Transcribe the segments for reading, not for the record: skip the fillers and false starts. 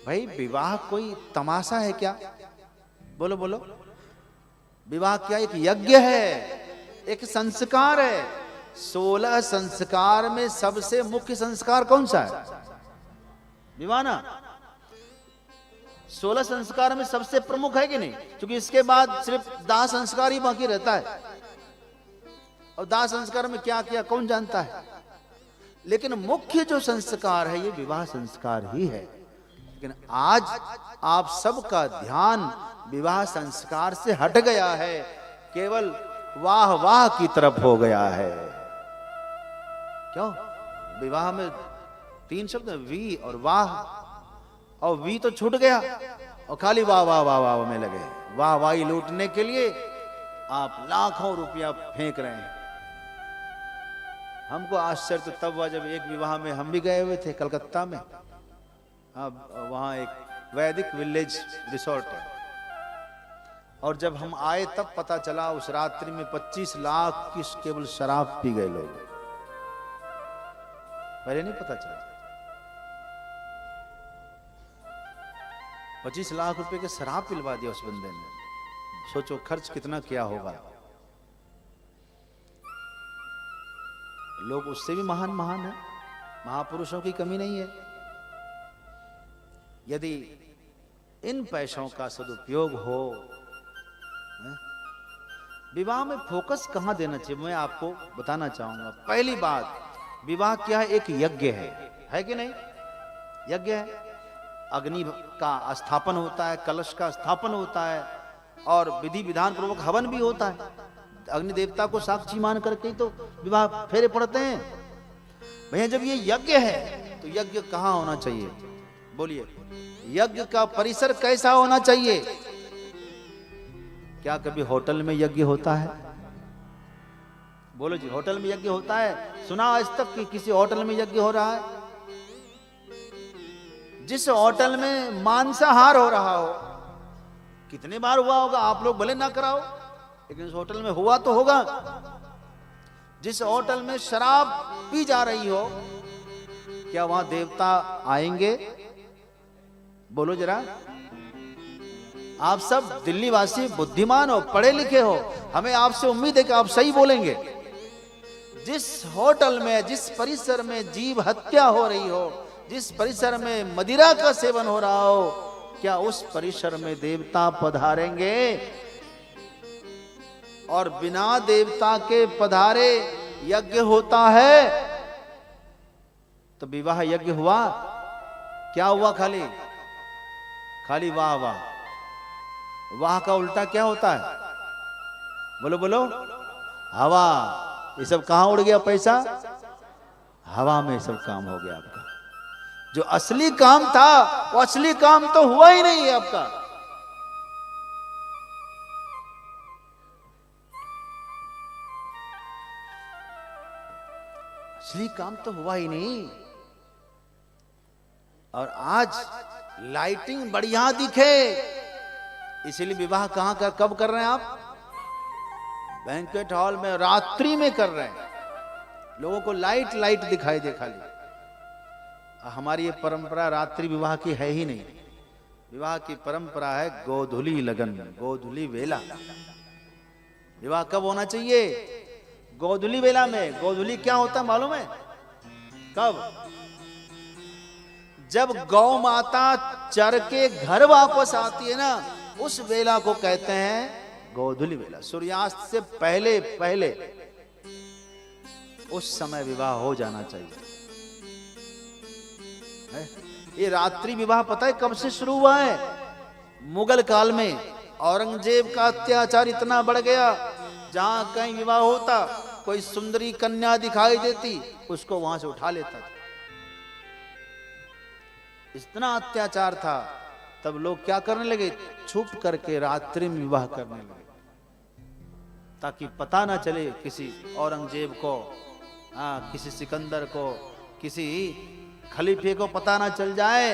भाई विवाह कोई तमाशा है क्या? बोलो बोलो। विवाह क्या एक यज्ञ है, एक संस्कार है। 16 संस्कार में सबसे मुख्य संस्कार कौन सा है? विवाह ना। 16 संस्कार में सबसे प्रमुख है कि नहीं? क्योंकि इसके बाद सिर्फ दाह संस्कार ही बाकी रहता है, और दाह संस्कार में क्या किया कौन जानता है। लेकिन मुख्य जो संस्कार है ये विवाह संस्कार ही है। लेकिन आज आप सबका ध्यान विवाह संस्कार से हट गया है, केवल वाह वाह की तरफ हो गया है। क्यों? विवाह में 3 शब्द वी और वाह, और वी तो छूट गया और खाली वाह वाह वाह वाह में लगे। वाह वाही लूटने के लिए आप लाखों रुपया फेंक रहे हैं। हमको आश्चर्य तो तब हुआ जब एक विवाह में हम भी गए हुए थे कलकत्ता में। अब वहाँ एक वैदिक विलेज रिसोर्ट है, और जब हम आए तब पता चला उस रात्रि में 25 लाख की केवल शराब पी गए लोग। पहले नहीं पता चला। 25 लाख रुपए के शराब पिलवा दिया उस बंदे ने। सोचो खर्च कितना किया होगा। लोग उससे भी महान महान है, महापुरुषों की कमी नहीं है। यदि इन पैसों का सदुपयोग हो, विवाह में फोकस कहां देना चाहिए मैं आपको बताना चाहूंगा। पहली बात, विवाह क्या है? एक यज्ञ है कि नहीं? यज्ञ है। अग्नि का स्थापन होता है, कलश का स्थापन होता है, और विधि विधान पूर्वक हवन भी होता है। अग्नि देवता को साक्षी मान करके ही तो विवाह फेरे पड़ते हैं। भैया जब ये यज्ञ है तो यज्ञ कहां होना चाहिए? बोलिए, यज्ञ का परिसर कैसा होना चाहिए? क्या कभी होटल में यज्ञ होता है? बोलो जी, होटल में यज्ञ होता है? सुना आज तक कि किसी होटल में यज्ञ हो रहा है? जिस होटल में मांसाहार हो रहा हो, कितने बार हुआ होगा, आप लोग भले ना कराओ, लेकिन उस होटल में हुआ तो होगा। जिस होटल में शराब पी जा रही हो, क्या वहां देवता आएंगे? बोलो जरा। आप सब दिल्ली वासी बुद्धिमान हो, पढ़े लिखे हो, हमें आपसे उम्मीद है कि आप सही बोलेंगे। जिस होटल में, जिस परिसर में जीव हत्या हो रही हो, जिस परिसर में मदिरा का सेवन हो रहा हो, क्या उस परिसर में देवता पधारेंगे? और बिना देवता के पधारे यज्ञ होता है तो विवाह यज्ञ हुआ? क्या हुआ? खाली खाली वाह वाह। वाह का उल्टा क्या होता है? बोलो बोलो। हवा। ये सब कहां उड़ गया पैसा? हवा में सब काम हो गया आपका। जो असली काम था वो असली काम तो हुआ ही नहीं है आपका। असली काम तो हुआ ही नहीं। और आज लाइटिंग बढ़िया दिखे, इसीलिए विवाह कहां कर, कब कर रहे हैं आप? बैंक्वेट हॉल में, रात्रि में कर रहे हैं। लोगों को लाइट लाइट दिखाई दे खाली। हमारी ये परंपरा रात्रि विवाह की है ही नहीं। विवाह की परंपरा है गोधुली लगन, गोधुली वेला। विवाह कब होना चाहिए? गोधुली वेला में। गोधुली क्या होता है मालूम है? कब? जब गौ माता चर के घर वापस आती है ना, उस वेला को कहते हैं गोधुली वेला। सूर्यास्त से पहले पहले उस समय विवाह हो जाना चाहिए। ये रात्रि विवाह पता है कब से शुरू हुआ है? मुगल काल में। औरंगजेब का अत्याचार इतना बढ़ गया, जहां कहीं विवाह होता, कोई सुंदरी कन्या दिखाई देती, उसको वहां से उठा लेता था। इतना अत्याचार था। तब लोग क्या करने लगे? छुप करके रात्रि में विवाह करने लगे, ताकि पता ना चले किसी औरंगजेब को, किसी सिकंदर को, किसी खलीफे को पता ना चल जाए,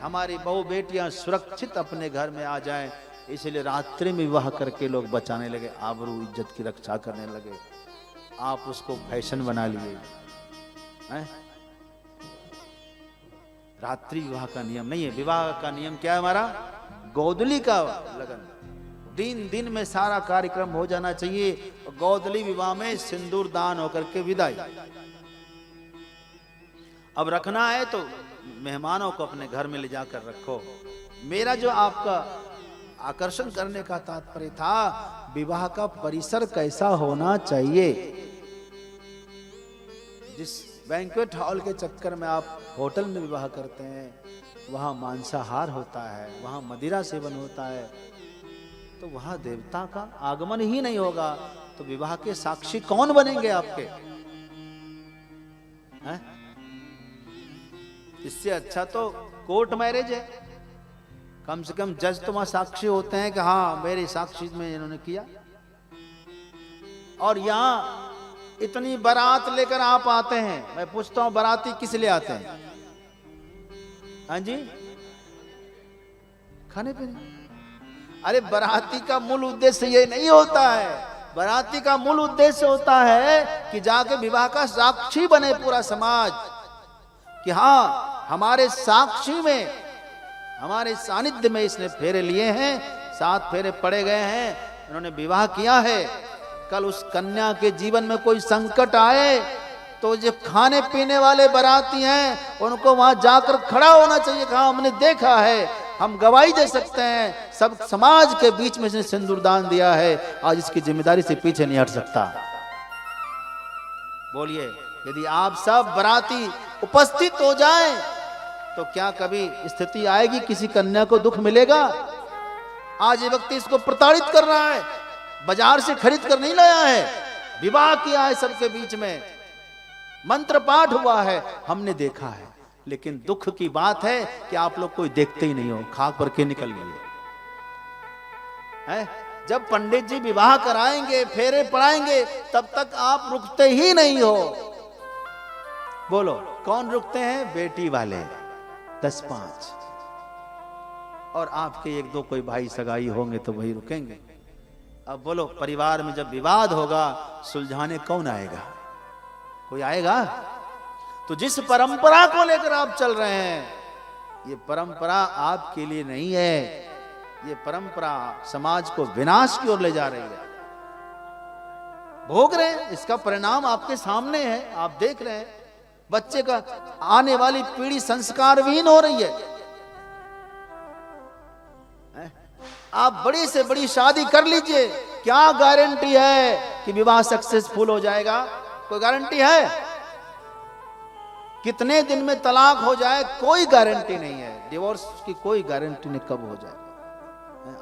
हमारी बहू बेटियां सुरक्षित अपने घर में आ जाएं। इसलिए रात्रि में विवाह करके लोग बचाने लगे, आबरू इज्जत की रक्षा करने लगे। आप उसको फैशन बना लिए हैं। रात्रि विवाह का नियम नहीं है। विवाह का नियम क्या है हमारा? गोधूली का लगन, दिन दिन में सारा कार्यक्रम हो जाना चाहिए। गोधूली विवाह में सिंदूर दान होकर के विदाई। अब रखना है तो मेहमानों को अपने घर में ले जाकर रखो। मेरा जो आपका आकर्षण करने का तात्पर्य था, विवाह का परिसर कैसा होना चाहिए। जिस बैंक्वेट हॉल के चक्कर में आप होटल में विवाह करते हैं, वहां मांसाहार होता है, वहां मदिरा सेवन होता है, तो वहां देवता का आगमन ही नहीं होगा, तो विवाह के साक्षी कौन बनेंगे आपके? हैं? इससे अच्छा तो कोर्ट मैरिज है। कम से कम जज तो वहां साक्षी होते हैं कि हाँ मेरे साक्षी में इन्होंने किया। और यहां इतनी बारात लेकर आप आते हैं, मैं पूछता हूं बाराती किस लिए आते हैं? हाँ जी, खाने पीने। अरे बाराती का मूल उद्देश्य ये नहीं होता है। बाराती का मूल उद्देश्य होता है कि जाके विवाह का साक्षी बने पूरा समाज, कि हाँ हमारे साक्षी में, हमारे सानिध्य में इसने फेरे लिए हैं, 7 फेरे पड़े गए हैं, उन्होंने विवाह किया है। कल उस कन्या के जीवन में कोई संकट आए तो जो खाने पीने वाले बाराती हैं उनको वहां जाकर खड़ा होना चाहिए, कहा हमने देखा है, हम गवाही दे सकते हैं, सब समाज के बीच में इसने सिंदूर दान दिया है, आज इसकी जिम्मेदारी से पीछे नहीं हट सकता। बोलिए, यदि आप सब बाराती उपस्थित हो जाएं तो क्या कभी स्थिति आएगी किसी कन्या को दुख मिलेगा? आज ये व्यक्ति इसको प्रताड़ित कर रहा है, बाजार से खरीद कर नहीं लाया है, विवाह किया है सबके बीच में, मंत्र पाठ हुआ है, हमने देखा है। लेकिन दुख की बात है कि आप लोग कोई देखते ही नहीं हो, खाक पर के निकल गए हैं। जब पंडित जी विवाह कराएंगे, फेरे पड़ाएंगे, तब तक आप रुकते ही नहीं हो। बोलो कौन रुकते हैं? बेटी वाले 10-5, और आपके 1-2 कोई भाई सगाई होंगे तो वही रुकेंगे। अब बोलो परिवार में जब विवाद होगा, सुलझाने कौन आएगा? कोई आएगा? तो जिस परंपरा को लेकर आप चल रहे हैं, ये परंपरा आपके लिए नहीं है, ये परंपरा समाज को विनाश की ओर ले जा रही है। भोग रहे हैं, इसका परिणाम आपके सामने है, आप देख रहे हैं। बच्चे का आने वाली पीढ़ी संस्कारविहीन हो रही है। आप बड़ी से बड़ी शादी कर लीजिए, क्या गारंटी है कि विवाह सक्सेसफुल हो जाएगा? कोई गारंटी है? कितने दिन में तलाक हो जाए कोई गारंटी नहीं है। डिवोर्स की कोई गारंटी नहीं कब हो जाए।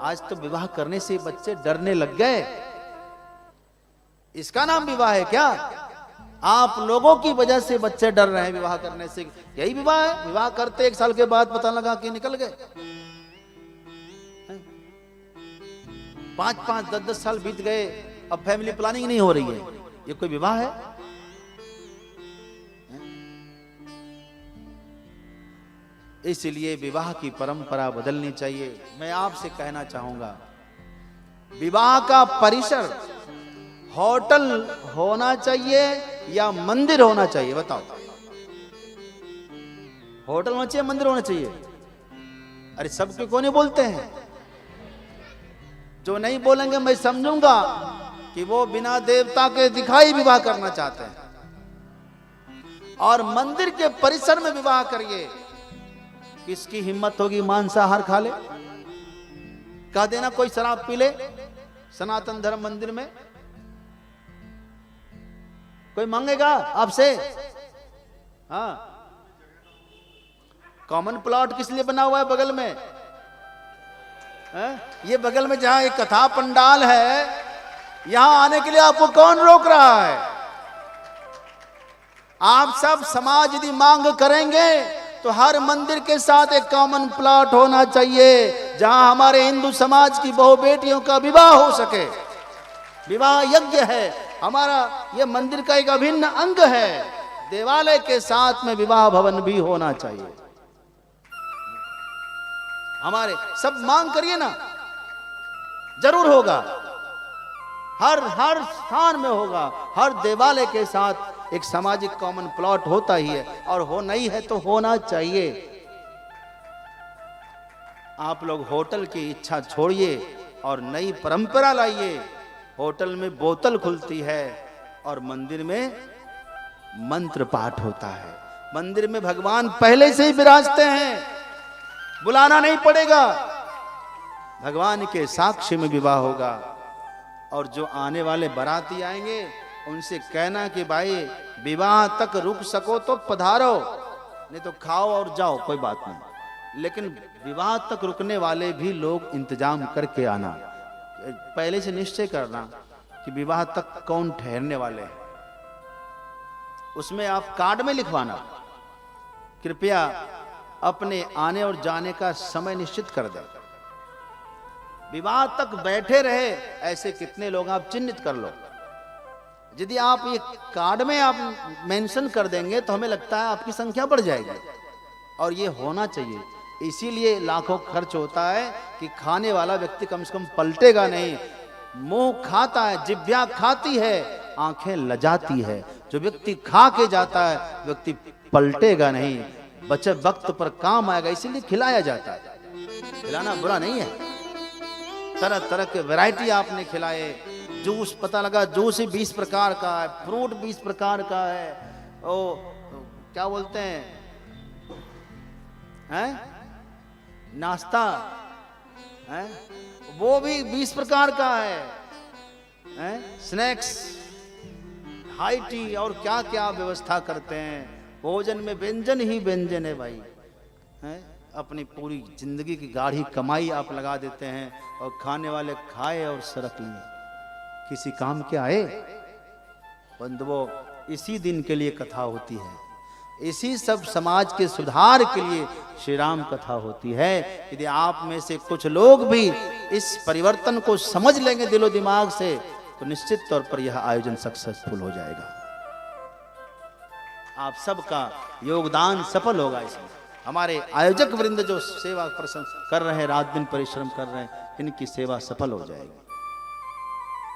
आज तो विवाह करने से बच्चे डरने लग गए। इसका नाम विवाह है क्या? आप लोगों की वजह से बच्चे डर रहे हैं विवाह करने से। यही विवाह है? विवाह करते 1 साल के बाद पता लगा कि निकल गए। 5-5, 10-10 साल बीत गए, अब फैमिली प्लानिंग नहीं हो रही है। ये कोई विवाह है? इसलिए विवाह की परंपरा बदलनी चाहिए। मैं आपसे कहना चाहूंगा, विवाह का परिसर होटल होना चाहिए या मंदिर होना चाहिए? बताओ। होटल होना चाहिए, मंदिर होना चाहिए? अरे सबके को नहीं बोलते हैं। जो नहीं बोलेंगे मैं समझूंगा कि वो बिना देवता के दिखाई विवाह करना चाहते हैं। और मंदिर के परिसर में विवाह करिए। किसकी हिम्मत होगी मांसाहार खा ले? कह देना कोई शराब पी ले सनातन धर्म मंदिर में, कोई मांगेगा आपसे? हाँ, कॉमन प्लॉट किस लिए बना हुआ है बगल में? ये बगल में जहां एक कथा पंडाल है, यहां आने के लिए आपको कौन रोक रहा है? आप सब समाज यदि मांग करेंगे तो हर मंदिर के साथ एक कॉमन प्लॉट होना चाहिए, जहां हमारे हिंदू समाज की बहु बेटियों का विवाह हो सके। विवाह यज्ञ है हमारा, ये मंदिर का एक अभिन्न अंग है। देवालय के साथ में विवाह भवन भी होना चाहिए। हमारे सब मांग करिए ना, जरूर होगा। हर स्थान में होगा। हर देवालय के साथ एक सामाजिक कॉमन प्लॉट होता ही है, और हो नहीं है तो होना चाहिए। आप लोग होटल की इच्छा छोड़िए और नई परंपरा लाइए। होटल में बोतल खुलती है और मंदिर में मंत्र पाठ होता है। मंदिर में भगवान पहले से ही विराजते हैं, बुलाना नहीं पड़ेगा। भगवान के साक्ष्य में विवाह होगा और जो आने वाले बाराती आएंगे उनसे कहना कि भाई विवाह तक रुक सको तो पधारो, नहीं तो खाओ और जाओ, कोई बात नहीं। लेकिन विवाह तक रुकने वाले भी लोग इंतजाम करके आना। पहले से निश्चय करना कि विवाह तक कौन ठहरने वाले हैं। उसमें आप कार्ड में लिखवाना, कृपया अपने आने और जाने का समय निश्चित कर दें। विवाह तक बैठे रहे ऐसे कितने लोग आप चिन्हित कर लो। यदि आप ये कार्ड में आप मेंशन कर देंगे तो हमें लगता है आपकी संख्या बढ़ जाएगी, और ये होना चाहिए। इसीलिए लाखों खर्च होता है कि खाने वाला व्यक्ति कम से कम पलटेगा नहीं। मुंह खाता है, जिह्वा खाती है, आंखें लजाती है। जो व्यक्ति खा के जाता है व्यक्ति पलटेगा नहीं, बचे वक्त पर काम आएगा, इसीलिए खिलाया जाता है। खिलाना बुरा नहीं है। तरह तरह के वैरायटी आपने खिलाए। जूस, पता लगा जूस ही 20 प्रकार का है, फ्रूट 20 प्रकार का है, ओ क्या बोलते हैं नाश्ता है वो भी 20 प्रकार का है, स्नैक्स, हाई टी और क्या क्या व्यवस्था करते हैं। भोजन में व्यंजन ही व्यंजन है भाई, है? अपनी पूरी जिंदगी की गाढ़ी कमाई आप लगा देते हैं और खाने वाले खाए और सरक लिए, किसी काम के आए। बंधुओं, इसी दिन के लिए कथा होती है, इसी सब समाज के सुधार के लिए श्री राम कथा होती है। यदि आप में से कुछ लोग भी इस परिवर्तन को समझ लेंगे दिलो दिमाग से तो निश्चित तौर पर यह आयोजन सक्सेसफुल हो जाएगा। आप सबका योगदान सफल होगा इसमें। हमारे आयोजक वृंद जो सेवा कर रहे हैं, रात दिन परिश्रम कर रहे हैं, इनकी सेवा सफल हो जाएगी।